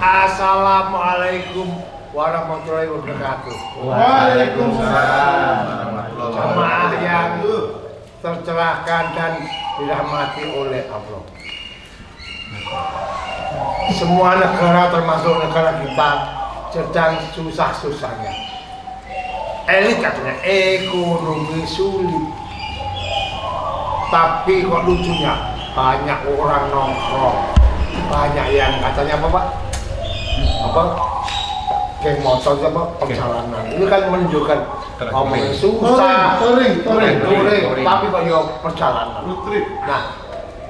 Assalamualaikum warahmatullahi wabarakatuh. Waalaikumsalam warahmatullahi Jemaah wabarakatuh. yang tercerahkan dan dirahmati oleh Allah. Semua negara termasuk negara kita sedang susah-susahnya. Elit katanya ekonomi sulit. Tapi kok lucunya banyak orang nongkrong, banyak yang katanya apa Pak? Apa? Geng motor apa perjalanan. Ini kan menunjukkan omongin susah, touring, tapi kok yo perjalanan. Nah,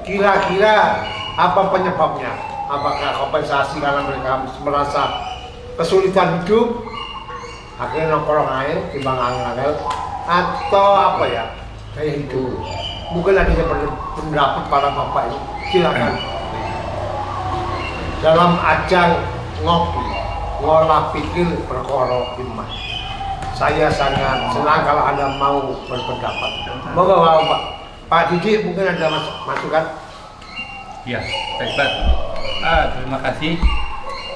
kira-kira apa penyebabnya? Apakah kompensasi karena mereka merasa kesulitan hidup, akhirnya nongkrong air timbang angel, atau apa ya? Gaya hidup. Mungkin ada pendapat para bapak ini. Silakan. Dalam ajang ngopi, ngolah pikir perkara iman. Saya sangat senang kalau Anda mau berpendapat. Moga Pak Didi mungkin ada masukan. Ya, baik Pak. Terima kasih.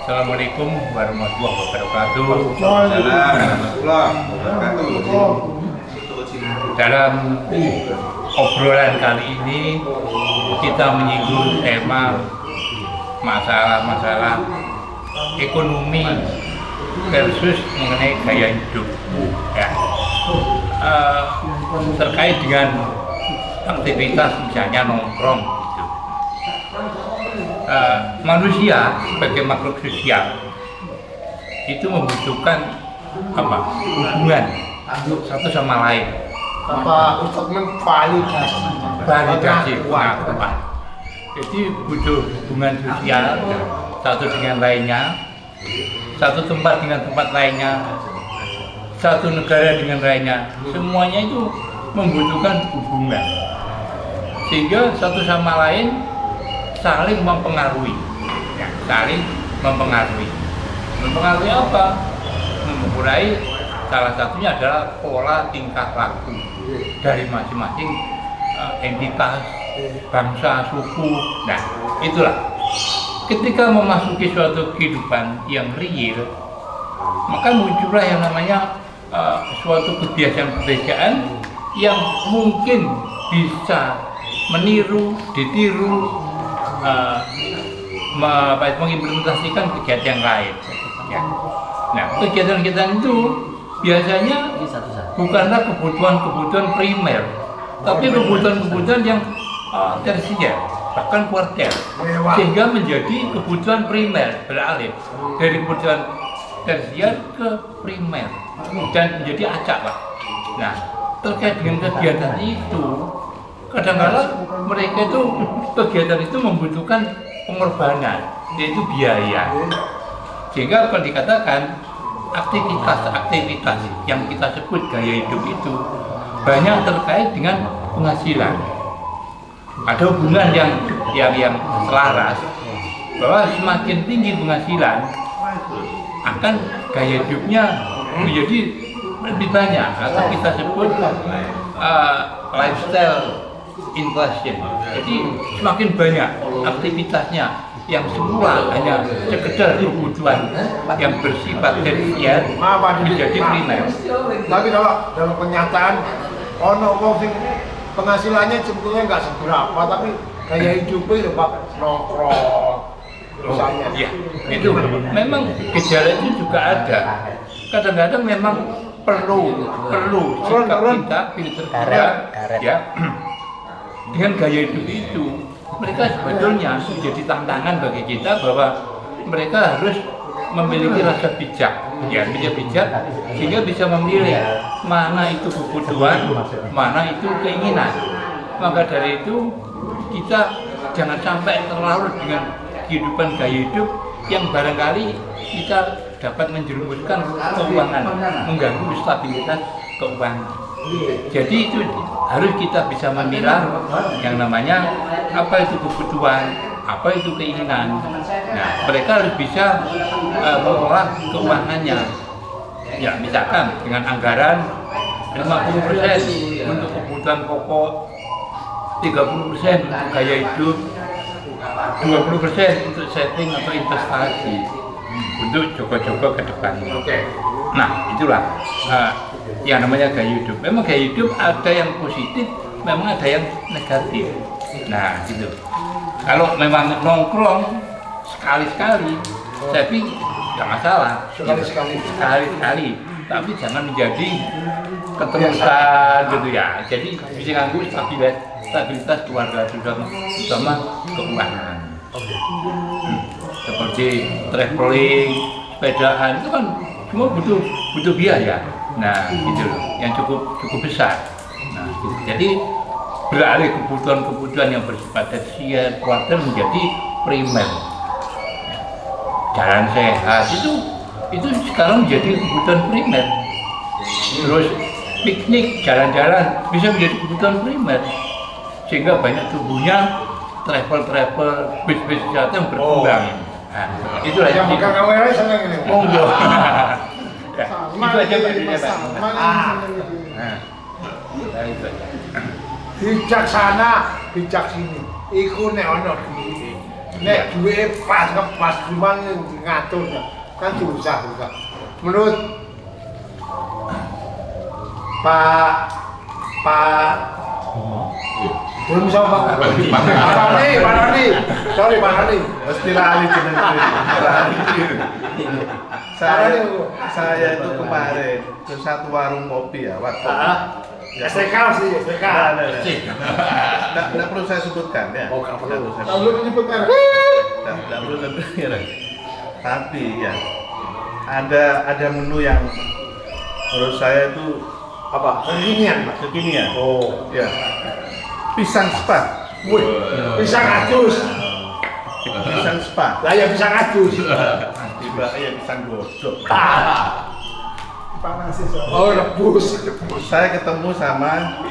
Assalamualaikum warahmatullahi wabarakatuh. Waalaikumsalam warahmatullahi wabarakatuh. Dalam obrolan kali ini kita menyinggung tema masalah-masalah ekonomi versus mengenai gaya hidup. Ya. Terkait dengan aktivitas misalnya nongkrong. Manusia sebagai makhluk sosial itu membutuhkan apa? Hubungan satu sama lain. Apa untuk Validasi. Jadi butuh hubungan sosial satu dengan lainnya, satu tempat dengan tempat lainnya, satu negara dengan lainnya. Semuanya itu membutuhkan hubungan sehingga satu sama lain saling mempengaruhi, ya, saling mempengaruhi. Mempengaruhi apa? Mempengaruhi salah satunya adalah pola tingkah laku dari masing-masing entitas, bangsa, suku. Nah, itulah. Ketika memasuki suatu kehidupan yang real, maka muncullah yang namanya suatu kebiasaan-kebiasaan yang mungkin bisa meniru, ditiru, mengimplementasikan kegiatan yang lain. Ya. Nah, kegiatan-kegiatan itu biasanya bukanlah kebutuhan-kebutuhan primer, tapi kebutuhan-kebutuhan yang tersier, bahkan kuarter, sehingga menjadi kebutuhan primer, beralih dari kebutuhan tersier ke primer dan menjadi acak lah. Nah, terkait dengan kegiatan itu, kadang-kadang mereka itu kegiatan itu membutuhkan pengorbanan, yaitu biaya, sehingga kalau dikatakan aktivitas yang kita sebut gaya hidup itu banyak terkait dengan penghasilan. Ada hubungan yang selaras bahwa semakin tinggi penghasilan akan gaya hidupnya menjadi lebih banyak atau kita sebut lifestyle inflation. Jadi semakin banyak aktivitasnya yang semula hanya sekedar kebutuhan yang bersifat tersier menjadi primer. Tapi kalau dalam kenyataan ono wong sing penghasilannya sebetulnya nggak seberapa, tapi gaya hidupnya itu Pak nongkrong misalnya. Ya, itu memang gejala itu juga ada. Kadang-kadang memang perlu sikap kita filter ya dengan gaya hidup itu. Mereka sebetulnya menjadi tantangan bagi kita bahwa mereka harus memiliki rasa bijak, ya bijak sehingga bisa memilih mana itu kebutuhan, mana itu keinginan. Maka dari itu kita jangan sampai terlalu dengan kehidupan gaya hidup yang barangkali kita dapat menjerumuskan keuangan, mengganggu stabilitas keuangan. Jadi itu harus kita bisa memilah yang namanya apa itu kebutuhan, apa itu keinginan. Nah, mereka harus bisa mengolah keuangannya. Ya, misalkan dengan anggaran 50% untuk kebutuhan pokok, 30% untuk gaya hidup, 20% untuk saving atau investasi. untuk joko-joko ke depannya. Oke. Nah, itulah yang namanya gaya hidup. Memang gaya hidup ada yang positif, memang ada yang negatif. Nah, gitu. Kalau memang nongkrong sekali-sekali, tapi nggak masalah. Sekali-sekali. Tapi jangan menjadi keterusan gitu ya. Jadi bisa nganggu stabilitas keluarga terutama keuangan. Seperti traveling, sepedaan itu kan semua butuh biaya. Nah, gitu loh, yang cukup besar. Nah, gitu. Jadi beralih kebutuhan yang bersifat tersier kuarter menjadi primer. Jalan sehat itu sekarang menjadi kebutuhan primer. Terus piknik, jalan-jalan bisa menjadi kebutuhan primer. Sehingga banyak tubuhnya travel bis wisata yang berkembang. Nah, itulah yang makan kamera senang ini. Monggo. Ya, Sama itu aja Pak. ini, Pak. sama ini. Nah, itu aja. Bijaksana, bijak sini. Iku nek ono duwe. Nek duwe pas gimana ngaturnya. Kan susah. Menurut Pak belum sama Pak Rani. Sorry Pak Rani. Mesti lali jeneng saya itu kemarin ke satu warung kopi ya, warkop. STK sih, STK. Nggak perlu saya sebutkan ya. Oh, nggak perlu. Nggak Kalau lu menyebut merek. Nggak perlu saya sebutkan. Tapi ya ada menu yang menurut saya itu Apa? Kekinian, Pak. kekinian. Oh, Ya, pisang spa. wih, pisang adus. Pisang spa. Lah ya pisang adus. Tiba ya pisang godok. Oh, rebus. Saya ketemu sama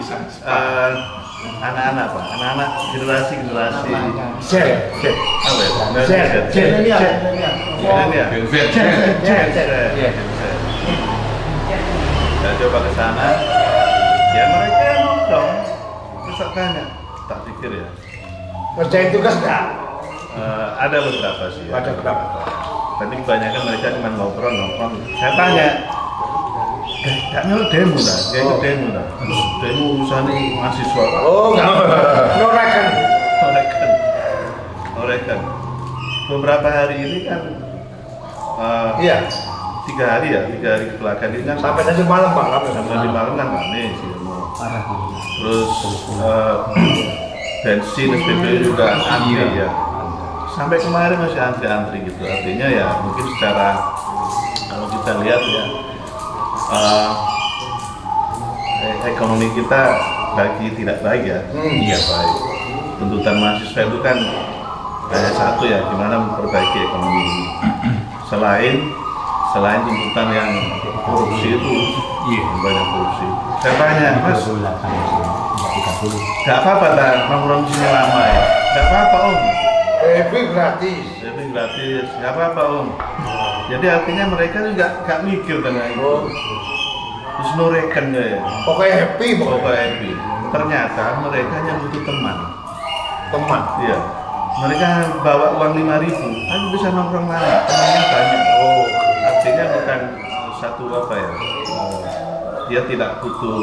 anak-anak Pak, anak-anak generasi Zen. apa ya? Zen. Saya coba ke sana, ya mereka nongkrong, terus saya tanya, tak pikir ya, Ngerjain tugas enggak? ada beberapa sih. Ya. Ada berapa? Tapi kebanyakan mereka cuma nongkrong. Saya tanya, gak nyuruh demo lah, gak ikut demo lah. Demo urusannya mahasiswa. Oh, enggak. Orekan. Beberapa hari ini kan, Iya. 3 hari kebelakang ini kan Sampai tadi malam, Pak. sampai di malam kan rame sih. Terus bensin SPBU juga antri ya. Sampai kemarin masih antri gitu. Artinya ya mungkin secara kalau kita lihat ya ekonomi kita lagi tidak baik ya. Iya. Baik. Tuntutan mahasiswa itu kan hanya satu ya, gimana memperbaiki ekonomi ini. Selain tuntutan yang korupsi itu, banyak korupsi. Saya tanya, Mas, gak apa-apa lah nongkrong sini lama ya? Gak apa-apa Om. Happy gratis. Jadi gratis, gak apa-apa Om. Jadi artinya mereka juga gak mikir tentang itu. Terus norekan ya. Pokoknya happy, Pokoknya happy. Ternyata mereka hanya butuh teman. Teman. Iya. Mereka bawa uang 5.000, kan bisa nongkrong lama, temannya banyak. Oh, artinya bukan satu apa ya? Dia tidak butuh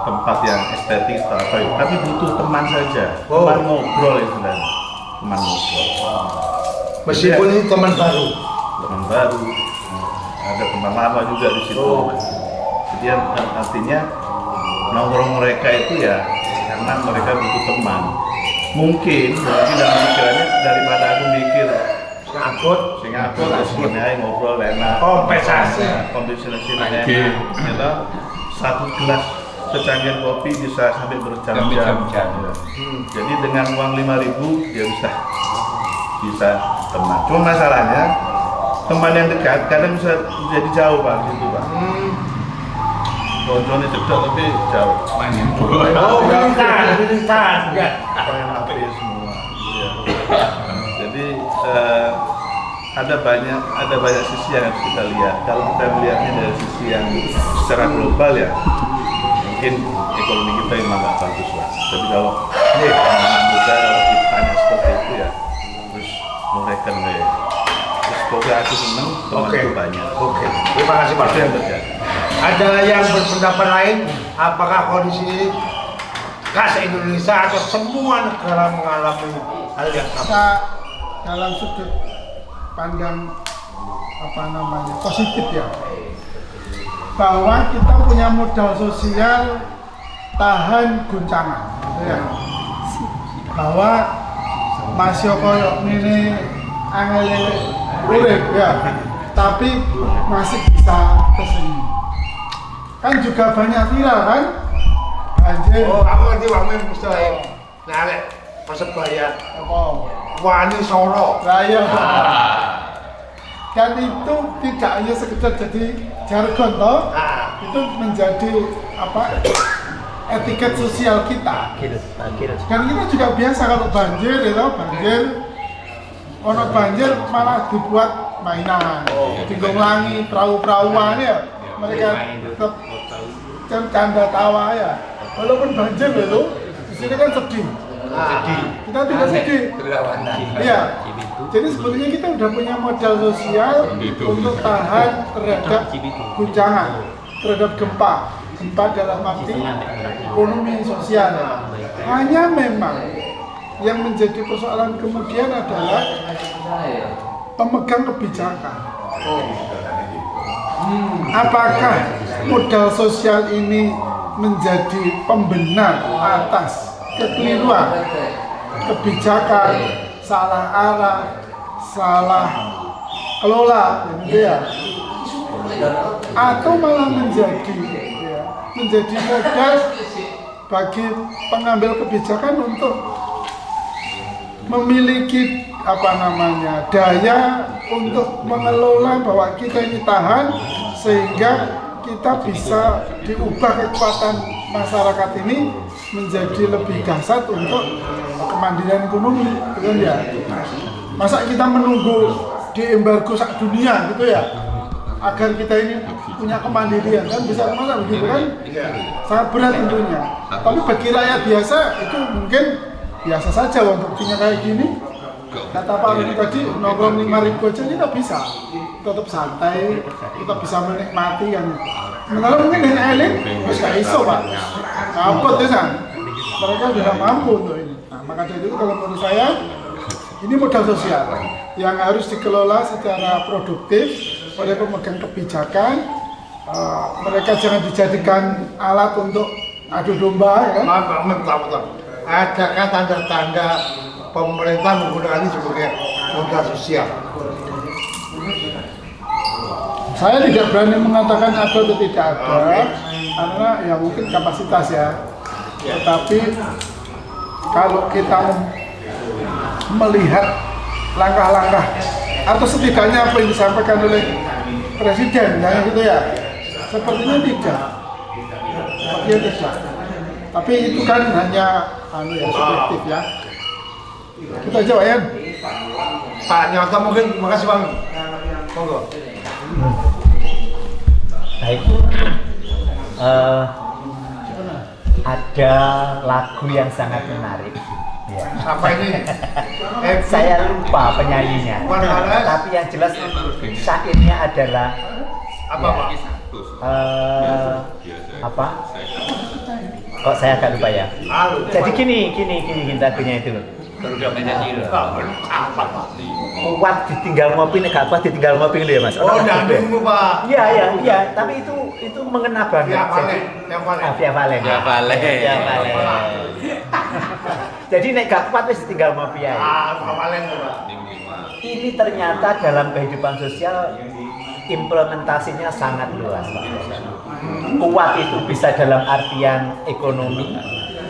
tempat yang estetik atau apa itu, tapi butuh teman saja. Teman ngobrol istilahnya. Teman ngobrol. Meskipun ini teman baru. Teman baru. Ada teman lama juga di situ. Jadi artinya nongkrong mereka itu ya karena mereka butuh teman. Mungkin dalam pikirannya daripada aku mikir ngangkut sebenarnya ngobrol enak, kompensasi enak, gitu. Satu gelas secangkir kopi bisa sampai berjam-jam. Ya. Jadi dengan uang 5.000 dia bisa teman. Cuma masalahnya teman yang dekat kadang bisa jadi jauh Pak, gitu Pak. Bocornya cedok tapi jauh. Oh, militan. Main HP semua. Ya. Jadi ada banyak sisi yang harus kita lihat. Kalau kita melihatnya dari sisi yang secara global ya, mungkin ekonomi kita memang nggak bagus lah. Tapi kalau anak muda kalau ditanya seperti itu ya, terus mereka terus pokoknya aku seneng, temanku banyak. Oke. Terima kasih Pak. Itu yang terjadi. Ada yang berpendapat lain? Apakah kondisi ini khas Indonesia atau semua negara mengalami hal yang sama? Bisa dalam sudut pandang positif ya, bahwa kita punya modal sosial tahan guncangan, gitu ya. Bahwa masih koyo ini angel urip ya, tapi masih bisa kesini. Kan juga banyak viral kan, banjir. Oh, aku ngerti Pak Mem istilah nyalek Persebaya Apa? Wani Soro. Raya. Dan itu tidak hanya sekedar jadi jargon toh, Nah, itu menjadi etiket sosial kita. Dan kita juga biasa kalau banjir, ono banjir malah dibuat mainan, digonglangi perahu-perahuan ya, mereka tetap canda tawa ya. Walaupun banjir itu, di sini kan sedih. Kita tidak sedih. Iya. Jadi sebetulnya kita udah punya modal sosial untuk tahan terhadap guncangan, terhadap gempa dalam arti ekonomi sosial. Hanya memang yang menjadi persoalan kemudian adalah pemegang kebijakan. Apakah modal sosial ini menjadi pembenar atas kekeliruan kebijakan, salah arah, salah kelola, gitu ya, atau malah menjadi modal bagi pengambil kebijakan untuk memiliki daya untuk mengelola bahwa kita ini tahan sehingga kita bisa diubah kekuatan masyarakat ini menjadi lebih dahsyat untuk kemandirian ekonomi, gitu ya. Masa kita menunggu di embargo sak dunia gitu ya, agar kita ini punya kemandirian, kan bisa masa begitu kan? Sangat berat tentunya. Tapi bagi rakyat biasa itu mungkin biasa saja, wong buktinya kayak gini. Kata Pak Rudi tadi, nongkrong 5.000 aja kita bisa tetap santai, kita bisa menikmati kan. Sementara mungkin dengan elit, terus gak iso Pak. Ngamput ya kan? Mereka sudah mampu untuk ini. Nah, maka dari itu kalau menurut saya, ini modal sosial yang harus dikelola secara produktif oleh pemegang kebijakan. Mereka jangan dijadikan alat untuk adu domba ya kan? Pak Mem, adakah tanda-tanda pemerintah menggunakan ini sebagai modal sosial? Saya tidak berani mengatakan ada atau tidak ada, karena ya mungkin kapasitas ya. Tetapi kalau kita melihat langkah-langkah atau setidaknya apa yang disampaikan oleh Presiden, ya gitu ya, sepertinya tidak. Sepertinya tidak. Tapi itu kan hanya subjektif ya. Kita aja Pak Yan. Pak Nyoto mungkin, makasih Bang. Monggo. Baik, ada lagu yang sangat menarik. Ya. Apa ini? Saya lupa penyanyinya, tapi yang jelas syairnya adalah Apa Pak? apa? Kok saya agak lupa ya. Jadi gini lagunya itu loh. Kuat ditinggal ngopi, nek gak kuat ditinggal ngopi lho ya Mas. Oh, nyambung Pak. Iya, tapi itu mengena banget. Via Valen. Jadi nek gak kuat wis ditinggal ngopi ae. Ini ternyata dalam kehidupan sosial implementasinya sangat luas, Pak. Kuat itu bisa dalam artian ekonomi.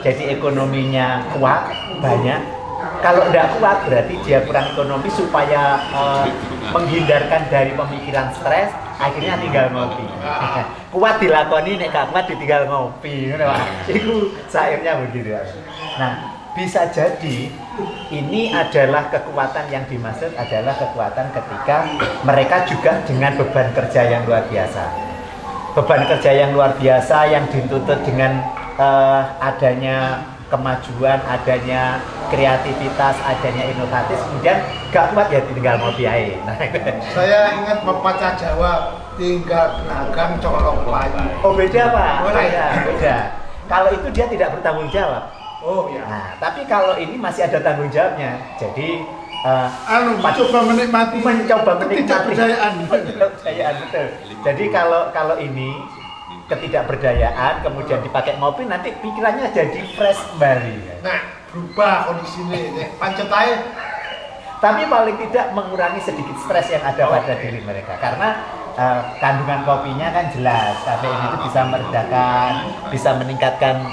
Jadi ekonominya kuat, banyak. Kalau tidak kuat berarti dia kurang ekonomi supaya menghindarkan dari pemikiran stres, akhirnya tinggal ngopi. Kuat dilakoni, nek gak kuat ditinggal ngopi. Itu syairnya begitu. Nah, bisa jadi ini adalah kekuatan yang dimaksud adalah kekuatan ketika mereka juga dengan beban kerja yang luar biasa. Beban kerja yang luar biasa yang dituntut dengan adanya kemajuan, adanya kreativitas, adanya inovatif, kemudian gak kuat ya tinggal ngopi aja. Nah, Saya ingat pepatah Jawa, tinggal dagang colok layu. oh beda Pak, Boleh. beda. Kalau itu dia tidak bertanggung jawab. Oh ya. Nah, tapi kalau ini masih ada tanggung jawabnya. Jadi mencoba menikmati ketidakberdayaan. Ketidakberdayaan, betul. Jadi kalau ini ketidakberdayaan kemudian dipakai ngopi, nanti pikirannya jadi fresh kembali. Nah, berubah kondisi ini. Pancet aja. Tapi paling tidak mengurangi sedikit stres yang ada pada diri mereka, karena kandungan kopinya kan jelas, kafein itu bisa meredakan, bisa meningkatkan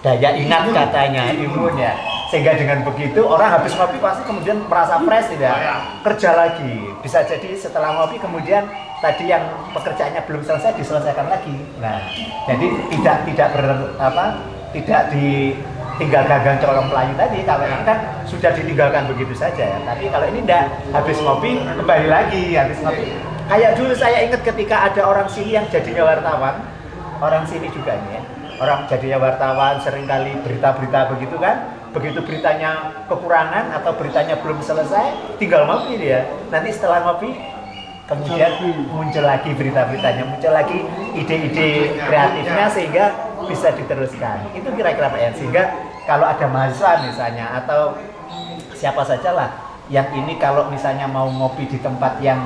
daya ingat katanya, imun ya. Sehingga dengan begitu orang habis ngopi pasti kemudian merasa fresh, tidak kerja lagi. Bisa jadi setelah ngopi kemudian tadi yang pekerjaannya belum selesai diselesaikan lagi. Nah, jadi tidak ditinggal gagang colong pelayu tadi. Kalau ini kan sudah ditinggalkan begitu saja. Tapi kalau ini enggak, habis ngopi kembali lagi, habis ngopi. Kayak dulu saya ingat ketika ada orang sini yang jadinya wartawan, orang sini juga nih ya. Orang jadinya wartawan seringkali berita-berita begitu kan, begitu beritanya kekurangan atau beritanya belum selesai, tinggal ngopi dia. Nanti setelah ngopi, kemudian muncul lagi berita-beritanya, muncul lagi ide-ide kreatifnya sehingga bisa diteruskan. Itu kira-kira Pak Yan. Sehingga kalau ada mahasiswa misalnya atau siapa sajalah yang ini kalau misalnya mau ngopi di tempat yang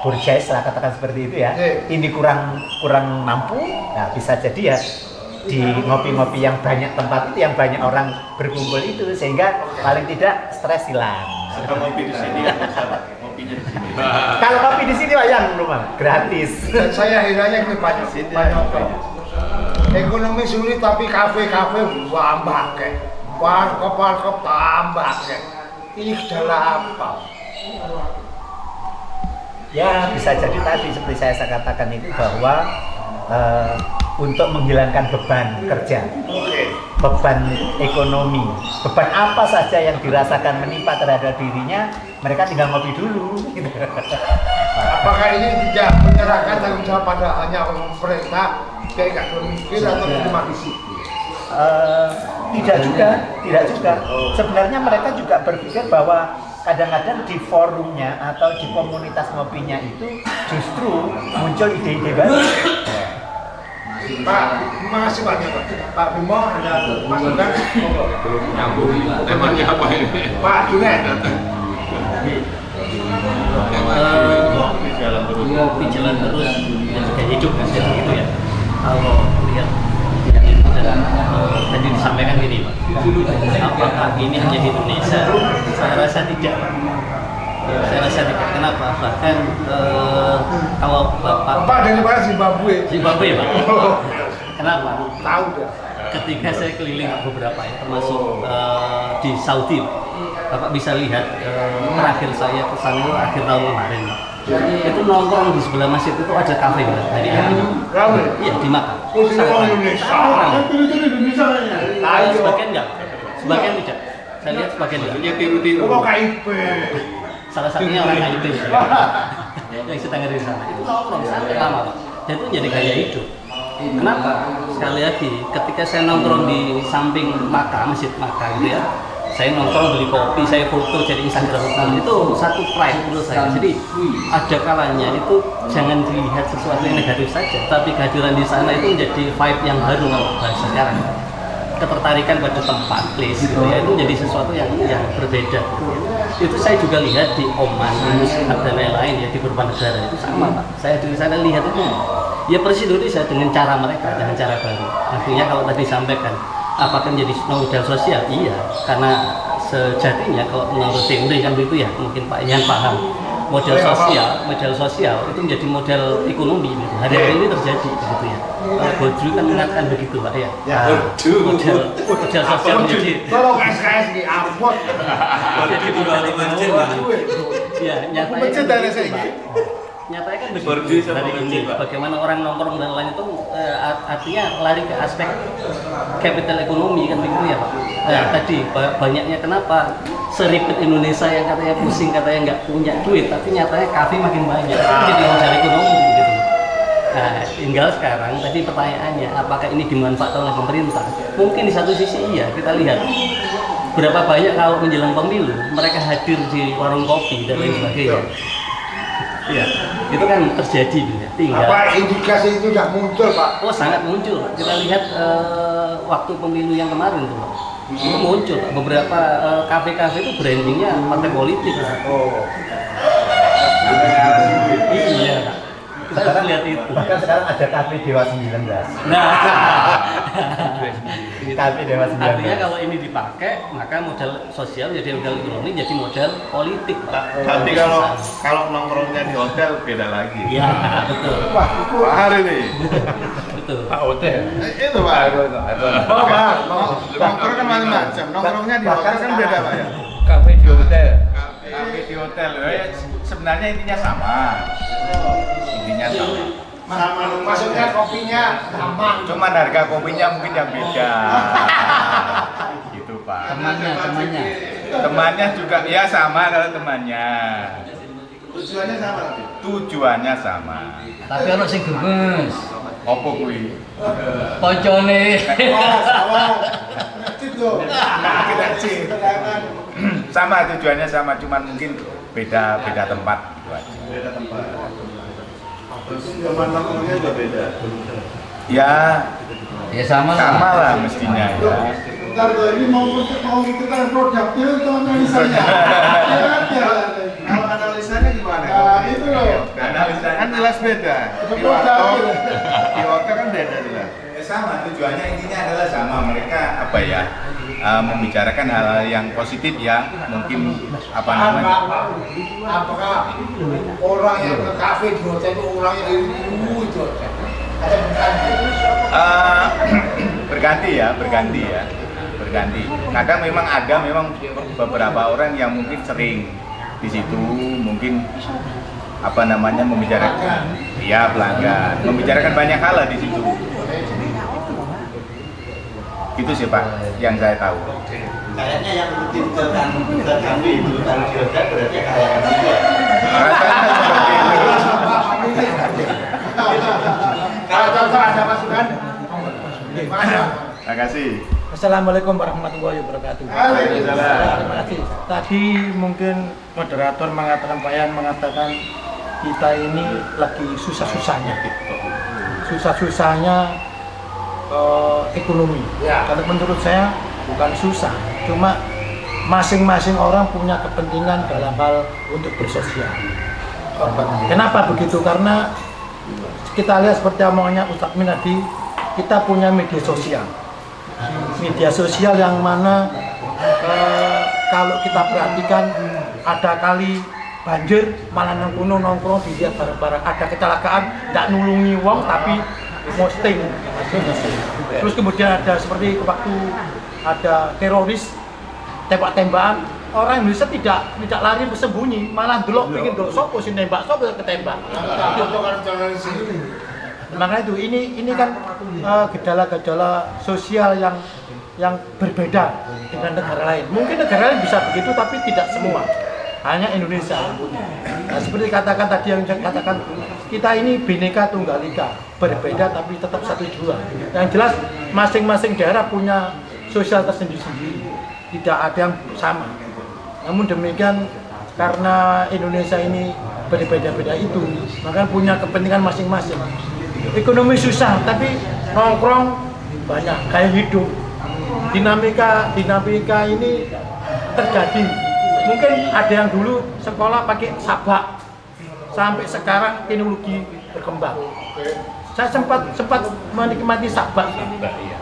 burjes lah katakan seperti itu ya, ini kurang mampu, nah bisa jadi ya di ngopi-ngopi yang banyak tempat itu, yang banyak orang berkumpul itu, sehingga paling tidak stres hilang. Kalau ngopi di sini ya ngopinya di sini. Kalau kopi di sini Pak Yan rumah gratis. Dan saya hiranya ke banyak. Ekonomi sulit tapi kafe-kafe tambah ke. Warkop tambah ke. Ini adalah apa? Ya bisa jadi tadi seperti saya katakan itu bahwa untuk menghilangkan beban kerja, beban ekonomi, beban apa saja yang dirasakan menimpa terhadap dirinya, mereka tinggal ngopi dulu. Apakah ini tidak menyerahkan tanggung jawab pada hanya pemerintah, kayak nggak berpikir atau cuma isi? Tidak juga. Sebenarnya mereka juga berpikir bahwa kadang-kadang di forumnya atau di komunitas ngopinya itu justru muncul ide-ide baru. Pak, terima kasih banyak Pak. Pak Bimo, ada masukan? Nyambung temanya apa ini? Pak Junet. Ngopi jalan terus dan juga hidup kan, jadi gitu ya. Kalau lihat yang itu dan tadi disampaikan gini Pak, apakah ini hanya di Indonesia? Saya rasa tidak. Kenapa? Bahkan kalau Bapak dari mana Zimbabwe? Zimbabwe Pak. Kenapa? Tahu dah. Ketika saya keliling beberapa ya, termasuk di Saudi, Bapak bisa lihat terakhir saya ke sana itu akhir tahun kemarin. Itu nongkrong di sebelah masjid itu ada kafe dari Rame? iya di Makkah. Oh, di Indonesia. Sebagian enggak, sebagian tidak. Saya lihat sebagian enggak. Ya tiru-tiru. Oh, KIP. Salah satunya orang IT yang sedang ada di sana. Itu nongkrong santai lama Pak. Dan itu jadi gaya hidup. Kenapa? Sekali lagi, ketika saya nongkrong di samping Makkah, masjid Makkah gitu ya, saya nongkrong beli kopi, saya foto jadi Instagram, itu satu pride menurut saya. Jadi ada kalanya itu jangan dilihat sesuatu yang negatif saja, tapi kehadiran di sana itu menjadi vibe yang baru kalau bahasa sekarang. Ketertarikan pada tempat, place gitu ya, itu menjadi sesuatu yang berbeda. Itu saya juga lihat di Oman, di Muscat dan lain-lain ya, di beberapa negara itu sama Pak. Saya di sana lihat itu ya persis Indonesia dengan cara mereka, dengan cara baru. Artinya kalau tadi sampaikan apakah menjadi modal sosial? Iya, karena sejatinya kalau menurut teori kan begitu ya, mungkin Pak Yan paham. Modal sosial itu menjadi modal ekonomi gitu. Hari-hari ini terjadi begitu ya. Bodru kan mengatakan begitu Pak ya. Modal sosial menjadi Tolong SKS di upload. jadi modal ekonomi. Ya, nyatanya nyatanya kan begitu dari ini. Bagaimana orang nongkrong dan lain itu artinya lari ke aspek capital ekonomi kan begitu ya Pak. Tadi banyaknya kenapa seribet Indonesia yang katanya pusing, katanya nggak punya duit, tapi nyatanya kafe makin banyak. Itu jadi modal ekonomi gitu. Nah, tinggal sekarang tadi pertanyaannya, apakah ini dimanfaatkan oleh pemerintah? Mungkin di satu sisi iya, kita lihat berapa banyak kalau menjelang pemilu mereka hadir di warung kopi dan lain sebagainya. Iya, itu kan terjadi gitu. Tinggal Apa indikasi itu tidak muncul, Pak? oh sangat muncul. Kita lihat waktu pemilu yang kemarin tuh, Pak. Itu muncul beberapa kafe-kafe itu brandingnya partai politik. Oh. Iya, Pak. Saya lihat itu. Bahkan sekarang ada kafe Dewa 19. Nah, Kafe Dewa 19. artinya kalau ini dipakai, maka modal sosial jadi modal ekonomi, jadi modal politik, Pak. Tapi kalau nongkrongnya di hotel beda lagi. Iya, betul. Wah, itu Pak Hari nih. Betul. Pak Hotel. Itu Pak. Oh, Pak. Nongkrong kan macam-macam. Nongkrongnya di hotel kan beda Pak ya. Kafe di hotel. Kafe di hotel sebenarnya intinya sama. Intinya sama. Maksudnya kopinya sama. Cuman harga kopinya mungkin yang beda. Gitu Pak. Temannya. Temannya juga ya sama kalau temannya. tujuannya sama nanti. Tujuannya sama. Tapi ono sing gemes. Opo kuwi? Koncone. Sama tujuannya sama, cuman mungkin beda tempat gitu aja. Beda tempat. Terus zaman nongkrongnya juga beda. Ya Ya sama lah mestinya ya. Bentar tuh, ini mau kita produknya atau analisanya? Kalau analisanya gimana? Nah, itu loh. Analisanya kan jelas beda. Di hotel kan beda jelas. Sama, tujuannya intinya adalah sama. Mereka apa ya? Membicarakan hal-hal yang positif ya, mungkin apa namanya? Apakah orang yang ke kafe di hotel itu orang yang dari dulu itu? Ada Berganti ya. Kadang memang ada beberapa orang yang mungkin sering di situ, mungkin apa namanya membicarakan, ya pelanggan, membicarakan banyak hal lah di situ. Itu sih Pak, yang saya tahu. Kayaknya yang rutin ke kafe itu kalau di hotel berarti kayak juga. Rasanya seperti itu. Kalau contoh ada masukan, Terima kasih. Assalamualaikum warahmatullahi wabarakatuh. Waalaikumsalam. Terima kasih. Tadi mungkin moderator mengatakan kita ini lagi susah-susahnya. Susah-susahnya ekonomi. Ya. Kalau menurut saya bukan susah, cuma masing-masing orang punya kepentingan dalam hal untuk bersosial. Kenapa begitu? Karena kita lihat seperti omongannya Ustadz Min tadi, kita punya media sosial. Media sosial yang mana kalau kita perhatikan ada kali banjir malah nongkrong dilihat bareng-bareng, ada kecelakaan tidak nulungi wong tapi posting. Terus kemudian ada seperti waktu ada teroris tembak-tembakan, orang Indonesia tidak lari bersembunyi, malah delok pingin delok sopo sing nembak sopo ketembak. Makanya itu ini kan gejala-gejala sosial yang berbeda dengan negara lain. Mungkin negara lain bisa begitu tapi tidak semua. Hanya Indonesia. Nah, seperti katakan tadi yang saya katakan, kita ini Bhinneka Tunggal Ika, berbeda tapi tetap satu jua. Yang jelas masing-masing daerah punya sosial tersendiri-sendiri, tidak ada yang sama. Namun demikian karena Indonesia ini berbeda-beda itu, maka punya kepentingan masing-masing. Ekonomi susah, tapi nongkrong banyak, kayak hidup. Dinamika ini terjadi. Mungkin ada yang dulu sekolah pakai sabak, sampai sekarang teknologi berkembang. Saya sempat menikmati sabak.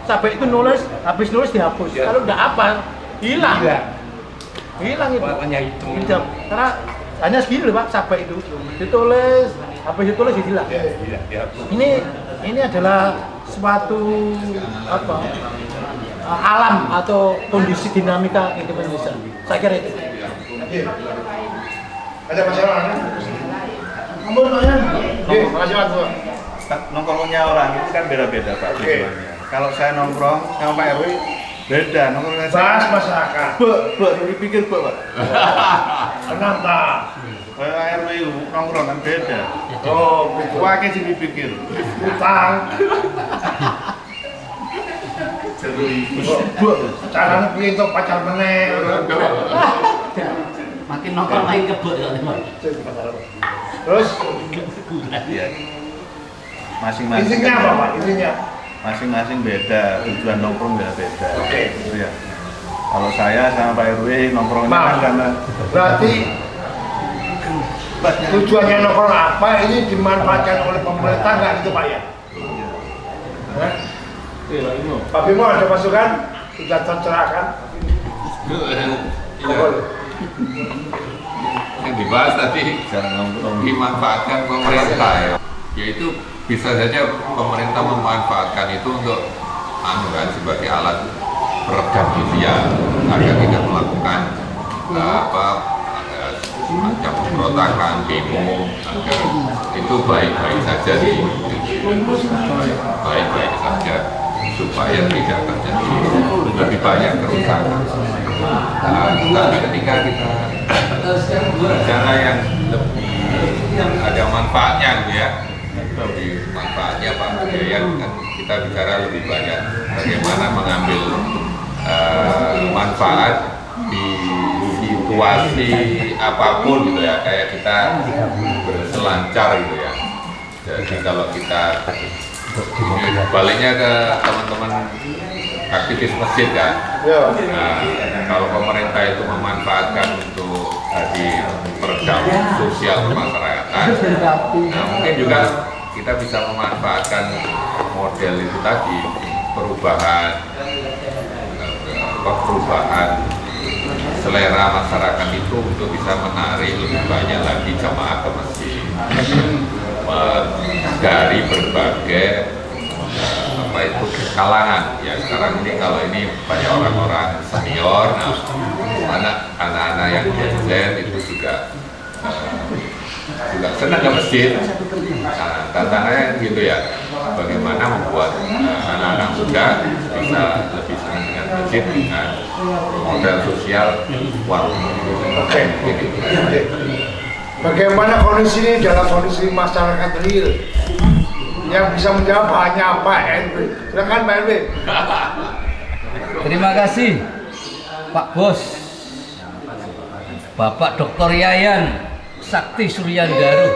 Sabak itu nulis, habis nulis dihapus. Kalau udah apa, hilang itu. Warnanya hitam. Karena hanya segini loh Pak, sabak itu ditulis, habis ditulis hilang. Ini adalah suatu alam atau kondisi dinamika Indonesia. Saya kira itu. ada masalah? Kamu tanya? Makasih Pak. Nongkrongnya orang itu kan beda-beda Pak tujuannya. Kalau saya nongkrong sama Pak RW beda nongkrongnya Bahas saya. masyarakat. Dipikir Pak. Kenapa? Kalau RW nongkrong kan beda. Oh, begitu. Wah, sih dipikir. Utang. Caranya piye untuk pacar meneh. Makin nongkrong makin kebek ya. Terus Ya. Masing-masing isinya apa Pak? Isinya. masing-masing beda, tujuan nongkrong ya beda. Oke. Gitu ya. Kalau saya sama Pak RW nongkrongnya Bang, kan karena berarti tujuannya nongkrong apa ini dimanfaatkan oleh pemerintah nggak gitu Pak ya? Hah? Pak Bimo ada masukan? Sudah tercerahkan? Boleh. Yang dibahas tadi jarang nongkrong. dimanfaatkan pemerintah ya, yaitu bisa saja pemerintah memanfaatkan itu untuk sebagai alat peredam sosial agar tidak melakukan macam pemberontakan, demo, agar itu baik-baik saja sih, baik-baik saja supaya tidak terjadi lebih banyak kerusakan. Tapi ketika kita bicara yang lebih ada manfaatnya gitu ya, lebih manfaatnya Pak Yayan kan kita bicara lebih banyak bagaimana mengambil manfaat di situasi apapun gitu ya, kayak kita berselancar gitu ya. Jadi kalau kita ini baliknya ke teman-teman aktivis masjid kan. Nah, kalau pemerintah itu memanfaatkan untuk tadi peredam sosial kemasyarakatan, nah mungkin juga kita bisa memanfaatkan model itu tadi, perubahan selera masyarakat itu untuk bisa menarik lebih banyak lagi jamaah ke masjid dari berbagai apa itu kalangan ya. Sekarang ini kalau ini banyak orang-orang senior, nah anak-anak yang Gen Z itu juga senang ke masjid. Nah, tantangannya gitu ya, bagaimana membuat anak-anak muda bisa lebih senang dengan masjid dengan model sosial warung. Oke. Bagaimana kondisi ini dalam kondisi masyarakat real? Yang bisa menjawab hanya Pak RW. Silakan Pak RW. Terima kasih Pak Bos, Bapak Dr. Yayan Sakti Suryandaru.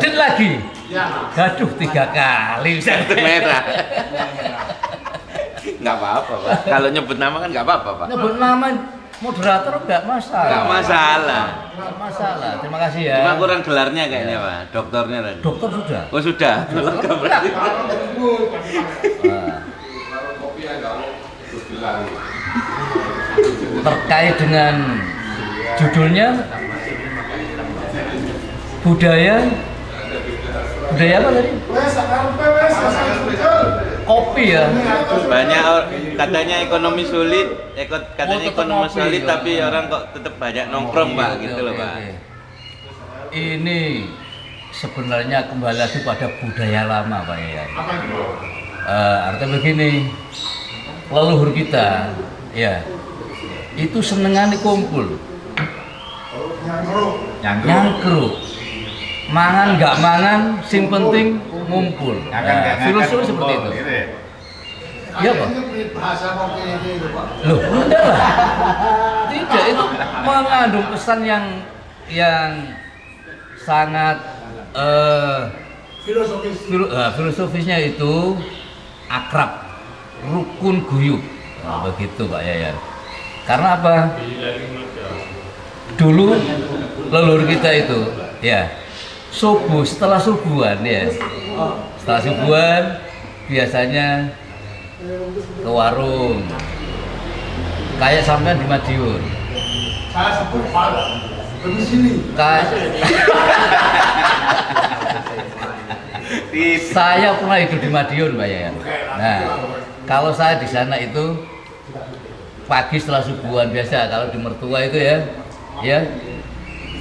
Dan lagi, gaduh 3 kali Kartu merah. Nggak apa-apa Pak. Kalau nyebut nama kan nggak apa-apa Pak. Nyebut nama moderator nggak masalah. Nggak masalah. Nggak masalah. Terima kasih ya. Cuma kurang gelarnya kayaknya Pak. Dokternya tadi. Dokter sudah. Oh sudah. Berarti. Terkait dengan judulnya budaya apa tadi? Kopi ya. Banyak katanya ekonomi sulit, katanya tetap ekonomi ngopi, sulit ya. tapi orang kok tetap banyak nongkrong Pak gitu loh Pak. Ini sebenarnya kembali lagi pada budaya lama Pak Yayan. Artinya begini, leluhur kita ya itu senengan kumpul, nyangkruk, mangan nggak mangan, sing penting ngumpul. Filosofi seperti itu. Iya Pak. Loh, enggak lah. Tidak, itu mengandung pesan yang sangat filosofisnya itu akrab, rukun guyub. Nah, begitu Pak Yayan. Karena apa? Dulu leluhur kita itu ya setelah subuhan ya. Setelah subuhan biasanya ke warung. Kayak sampean di Madiun. Saya sebut Pak. Di sini. Saya pernah hidup di Madiun, Mbak Yayan. Nah, kalau saya di sana itu pagi setelah subuhan biasa, kalau di mertua itu ya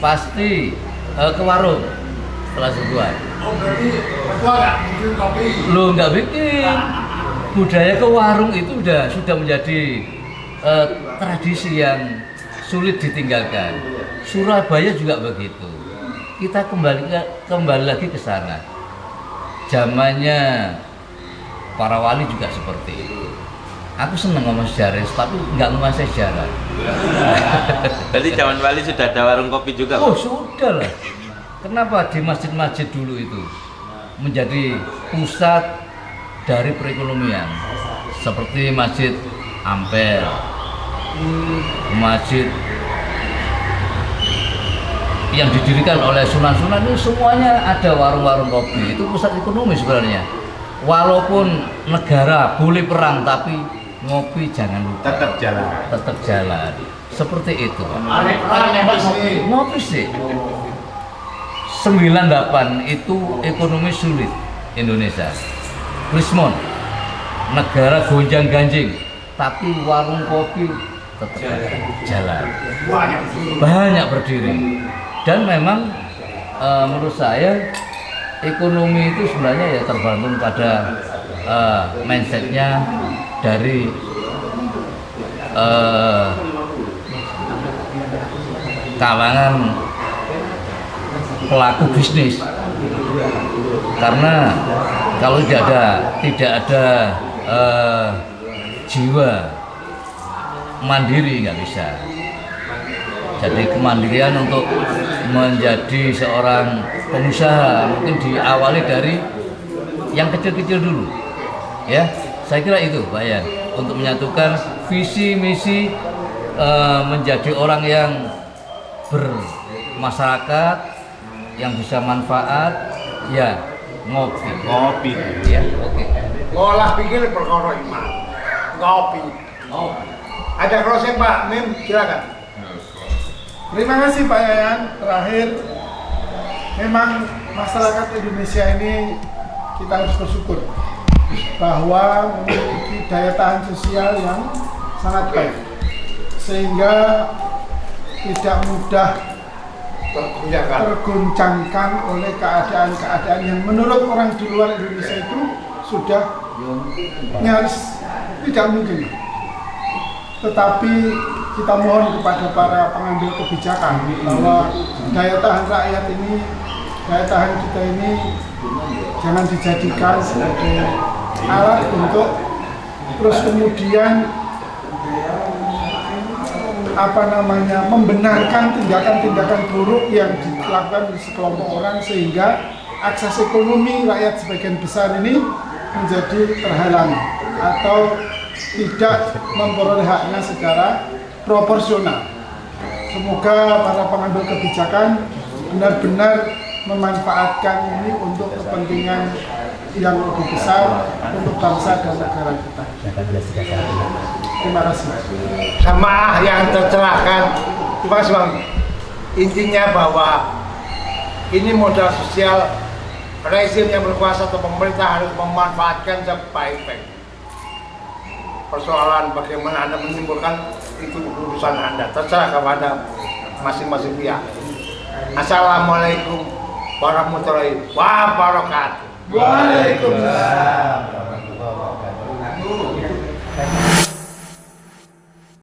pasti ke warung setelah subuhan. Oh berarti mertua nggak bikin kopi? Lo nggak bikin. Budaya ke warung itu sudah menjadi tradisi yang sulit ditinggalkan. Surabaya juga begitu. Kita kembali lagi ke sana. Zamannya para wali juga seperti itu. Aku seneng ngomong sejarah, tapi nggak menguasai sejarah. Berarti zaman wali sudah ada warung kopi juga, Oh Pak? sudah lah. Kenapa di masjid-masjid dulu itu menjadi pusat dari perekonomian, seperti Masjid Ampel, masjid yang didirikan oleh sunan-sunan itu semuanya ada warung-warung kopi. Itu pusat ekonomi sebenarnya. Walaupun negara boleh perang, tapi ngopi jangan lupa. Tetap jalan. Tetap jalan. Seperti itu. Ngopi sih. 98 itu ekonomi sulit Indonesia. Krismon, negara gonjang-ganjing, tapi warung kopi tetap jalan. Banyak berdiri. Dan memang menurut saya ekonomi itu sebenarnya ya terbangun pada mindsetnya dari kalangan pelaku bisnis, karena kalau tidak ada jiwa mandiri nggak bisa. Jadi kemandirian untuk menjadi seorang pengusaha mungkin diawali dari yang kecil-kecil dulu, ya. Saya kira itu, Pak Yan, untuk menyatukan visi misi menjadi orang yang bermasyarakat, yang bisa manfaat, ya ngopi, ya. Oke. Olah pikir perkara iman. Ngopi. Ada closing Pak Mim, silakan. Terima kasih Pak Yayan. Terakhir, memang masyarakat Indonesia ini kita harus bersyukur bahwa memiliki daya tahan sosial yang sangat baik, sehingga tidak mudah terguncangkan oleh keadaan-keadaan yang menurut orang di luar Indonesia itu sudah nyaris tidak mungkin. Tetapi kita mohon kepada para pengambil kebijakan bahwa daya tahan rakyat ini, daya tahan kita ini jangan dijadikan sebagai alat untuk terus kemudian membenarkan tindakan-tindakan buruk yang dilakukan oleh sekelompok orang, sehingga akses ekonomi rakyat sebagian besar ini menjadi terhalang atau tidak memperoleh haknya secara proporsional. Semoga para pengambil kebijakan benar-benar memanfaatkan ini untuk kepentingan yang lebih besar untuk bangsa dan negara kita. Terima kasih. Sama yang tercerahkan, terima kasih Bang. Intinya bahwa ini modal sosial, rezim yang berkuasa atau pemerintah harus memanfaatkan sebaik-baik. Persoalan bagaimana Anda menyimpulkan itu urusan Anda, terserah kepada masing-masing pihak. Assalamualaikum warahmatullahi wabarakatuh. Waalaikumsalam warahmatullahi wabarakatuh.